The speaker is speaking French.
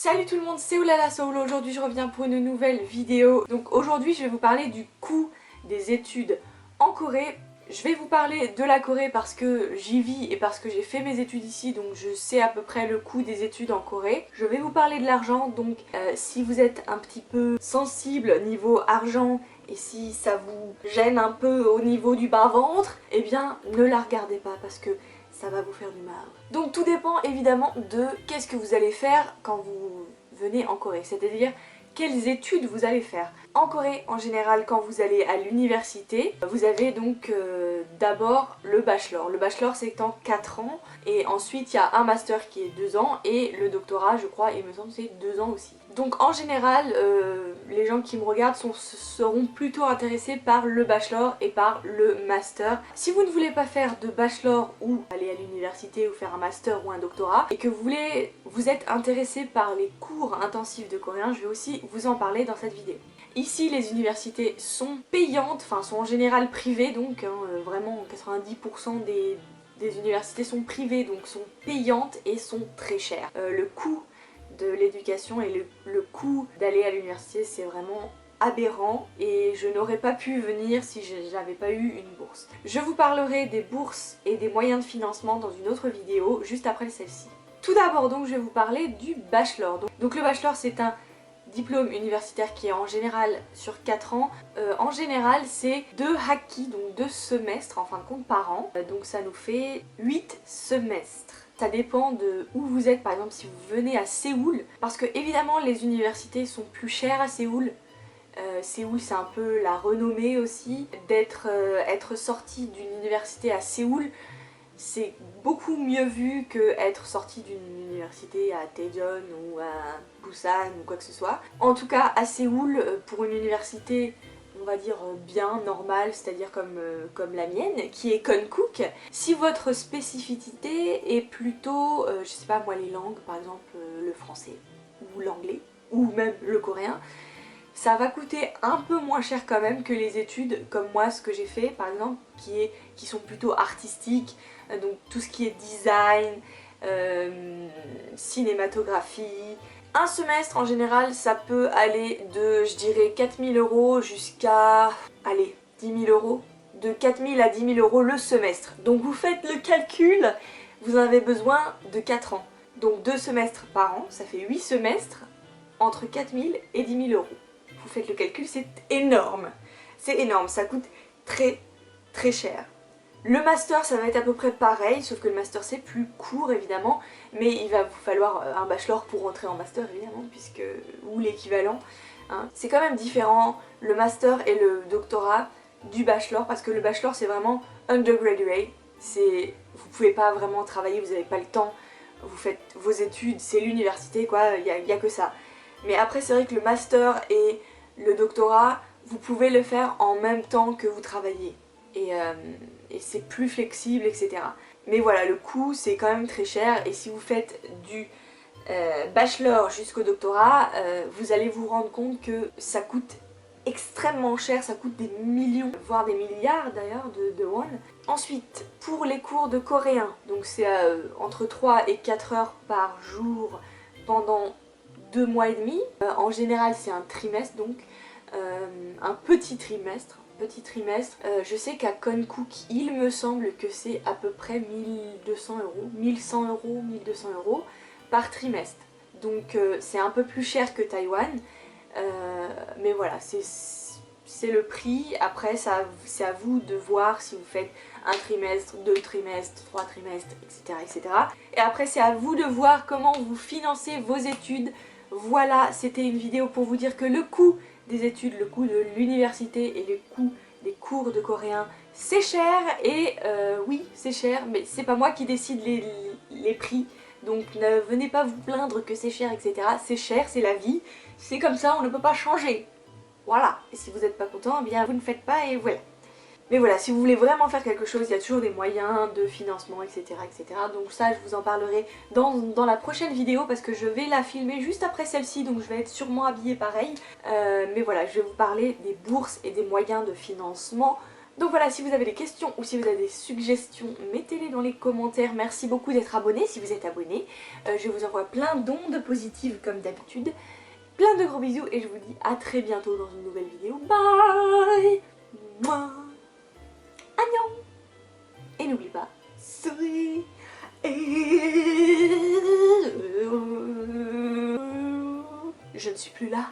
Salut tout le monde, c'est Oulala Solo. Aujourd'hui je reviens pour une nouvelle vidéo. Donc aujourd'hui je vais vous parler du coût des études en Corée. Je vais vous parler de la Corée parce que j'y vis et parce que j'ai fait mes études ici, donc je sais à peu près le coût des études en Corée. Je vais vous parler de l'argent, donc si vous êtes un petit peu sensible niveau argent et si ça vous gêne un peu au niveau du bas-ventre, eh bien ne la regardez pas parce que ça va vous faire du mal. Donc tout dépend évidemment de qu'est-ce que vous allez faire quand vous venez en Corée, c'est-à-dire quelles études vous allez faire. En Corée, en général, quand vous allez à l'université, vous avez donc d'abord le bachelor. Le bachelor c'est en 4 ans et ensuite il y a un master qui est 2 ans et le doctorat, je crois, il me semble c'est 2 ans aussi. Donc en général, les gens qui me regardent seront plutôt intéressés par le bachelor et par le master. Si vous ne voulez pas faire de bachelor ou aller à l'université ou faire un master ou un doctorat et que vous êtes intéressé par les cours intensifs de coréen, je vais aussi vous en parler dans cette vidéo. Ici les universités sont payantes, enfin sont en général privées, donc vraiment 90% des universités sont privées, donc sont payantes et sont très chères. Le coût de l'éducation et le coût d'aller à l'université c'est vraiment aberrant et je n'aurais pas pu venir si j'avais pas eu une bourse. Je vous parlerai des bourses et des moyens de financement dans une autre vidéo juste après celle-ci. Tout d'abord donc je vais vous parler du bachelor. Donc le bachelor c'est un diplôme universitaire qui est en général sur 4 ans. En général c'est 2 hakki, donc 2 semestres en fin de compte par an. Donc ça nous fait 8 semestres. Ça dépend de où vous êtes, par exemple si vous venez à Séoul, parce que évidemment les universités sont plus chères à Séoul. Séoul c'est un peu la renommée aussi. Être sorti d'une université à Séoul, c'est beaucoup mieux vu que être sorti d'une université à Daejeon ou à Busan ou quoi que ce soit. En tout cas à Séoul, pour une université on va dire bien normale, c'est-à-dire comme la mienne, qui est Konkuk, si votre spécificité est plutôt, je sais pas moi, les langues, par exemple le français ou l'anglais ou même le coréen, ça va coûter un peu moins cher quand même que les études comme moi, ce que j'ai fait par exemple, qui sont plutôt artistiques, donc tout ce qui est design, cinématographie. Un semestre en général ça peut aller de je dirais 4000 € jusqu'à, allez, 10 000 €. De 4000 à 10 000 € le semestre. Donc vous faites le calcul, vous en avez besoin de 4 ans. Donc 2 semestres par an, ça fait 8 semestres entre 4000 et 10 000 €. Vous faites le calcul, c'est énorme. C'est énorme, ça coûte très très cher. Le master ça va être à peu près pareil, sauf que le master c'est plus court évidemment, mais il va vous falloir un bachelor pour rentrer en master évidemment, ou l'équivalent. Hein. C'est quand même différent le master et le doctorat du bachelor, parce que le bachelor c'est vraiment undergraduate, vous pouvez pas vraiment travailler, vous n'avez pas le temps, vous faites vos études, c'est l'université quoi, il y a que ça. Mais après c'est vrai que le master et le doctorat, vous pouvez le faire en même temps que vous travaillez. Et c'est plus flexible, etc. Mais voilà, le coût c'est quand même très cher, et si vous faites du bachelor jusqu'au doctorat, vous allez vous rendre compte que ça coûte extrêmement cher, ça coûte des millions, voire des milliards d'ailleurs de won. Ensuite, pour les cours de coréen, donc c'est entre 3 et 4 heures par jour pendant 2 mois et demi. En général c'est un trimestre, donc un petit trimestre. Je sais qu'à Konkuk, il me semble que c'est à peu près 1200 €, 1100 €, 1200 € par trimestre. Donc c'est un peu plus cher que Taïwan, mais voilà, c'est le prix. Après c'est à vous de voir si vous faites un trimestre, 2 trimestres, 3 trimestres, etc. etc. Et après c'est à vous de voir comment vous financez vos études. Voilà, c'était une vidéo pour vous dire que le coût des études, le coût de l'université et le coût des cours de coréen, c'est cher. Et oui, c'est cher, mais c'est pas moi qui décide les prix. Donc ne venez pas vous plaindre que c'est cher, etc. C'est cher, c'est la vie, c'est comme ça, on ne peut pas changer. Voilà, et si vous n'êtes pas content, eh bien vous ne faites pas et voilà. Mais voilà, si vous voulez vraiment faire quelque chose, il y a toujours des moyens de financement, etc. etc. Donc ça, je vous en parlerai dans la prochaine vidéo, parce que je vais la filmer juste après celle-ci, donc je vais être sûrement habillée pareil. Mais voilà, je vais vous parler des bourses et des moyens de financement Donc voilà, si vous avez des questions ou si vous avez des suggestions, mettez-les dans les commentaires. Merci beaucoup d'être abonné si vous êtes abonné. Je vous envoie plein d'ondes positives comme d'habitude. Plein de gros bisous et je vous dis à très bientôt dans une nouvelle vidéo. Bye. Mouah. Annyeong. Et n'oublie pas, souris. Je ne suis plus là.